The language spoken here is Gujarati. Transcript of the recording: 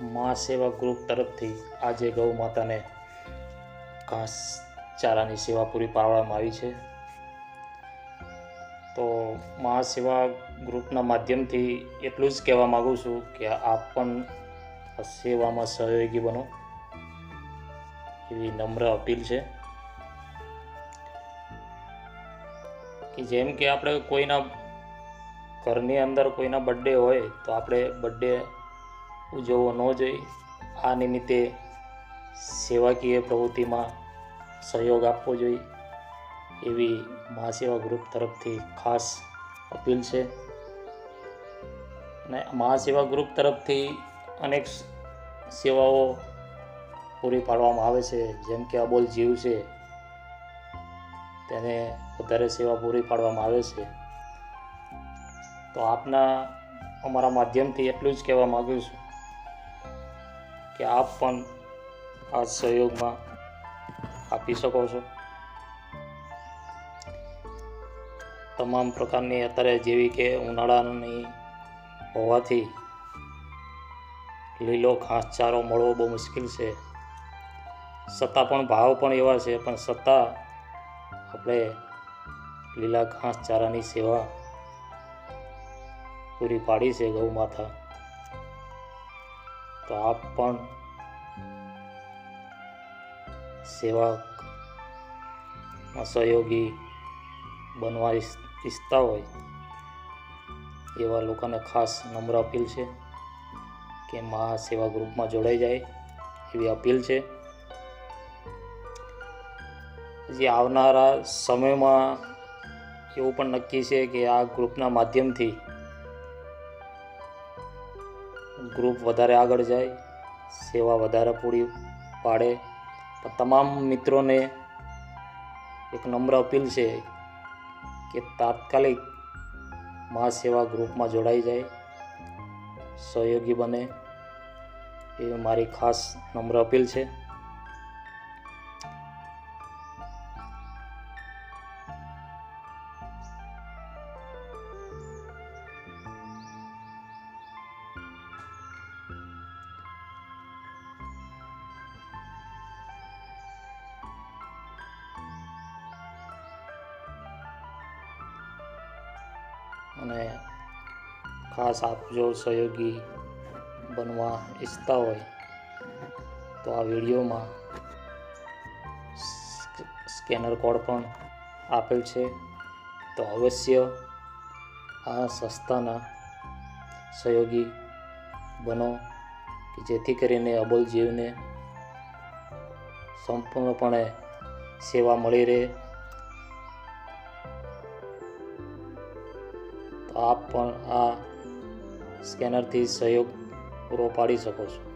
મા સેવા ગ્રુપ તરફથી આજે ગૌ માતાને ઘાસ ચારાની સેવા પૂરી પાડવામાં આવી છે। તો મા સેવા ગ્રુપના માધ્યમથી એટલું જ કહેવા માગું છું કે આપ પણ આ સેવામાં સહયોગી બનો એવી નમ્ર અપીલ છે। કે જેમ કે આપણે કોઈના ઘરની અંદર કોઈના બર્થડે હોય તો આપણે બર્થડે ઉજવવો ન જોઈએ। આ નિમિત્તે સેવાકીય પ્રવૃત્તિમાં સહયોગ આપવો જોઈએ એવી મા સેવા ગ્રુપ તરફથી ખાસ અપીલ છે। અને મા સેવા ગ્રુપ તરફથી અનેક સેવાઓ પૂરી પાડવામાં આવે છે। જેમ કે અબોલ જીવ છે તેને વધારે સેવા પૂરી પાડવામાં આવે છે। તો આપના અમારા માધ્યમથી એટલું જ કહેવા માગું છું કે આપ પણ આ સહયોગમાં આપી શકો છો। તમામ પ્રકારની અત્યારે જેવી કે ઉનાળાની હોવાથી લીલો ઘાસચારો મળવો બહુ મુશ્કેલ છે, છતાં પણ ભાવ પણ એવા છે, પણ છતાં આપણે લીલા ઘાસચારાની સેવા પૂરી પાડી છે ગૌ માતા। તો આપ પણ સેવામાં સહયોગી બનવા ઈચ્છતા હોય એવા લોકોને ખાસ નમ્ર અપીલ છે કે મા સેવા ગ્રુપમાં જોડાઈ જાય એવી અપીલ છે। જે આવનારા સમયમાં એવું પણ નક્કી છે કે આ ગ્રુપના માધ્યમથી ગ્રુપ વધારે આગળ જાય, સેવા વધારે પૂરી પાડે। પણ તમામ મિત્રોને એક નમ્ર અપીલ છે કે તાત્કાલિક મા સેવા ગ્રુપમાં જોડાઈ જાય, સહયોગી બને એવી મારી ખાસ નમ્ર અપીલ છે। અને ખાસ આપ જો સહયોગી બનવા ઈચ્છતા હોય તો આ વિડીયોમાં સ્કેનર કોડ પણ આપેલ છે, તો અવશ્ય આ સંસ્થાના સહયોગી બનો કે જેથી કરીને અબોલ જીવને સંપૂર્ણપણે સેવા મળી રહે। તો આપ પણ આ સ્કેનરથી સહયોગ પૂરો પાડી શકો છો।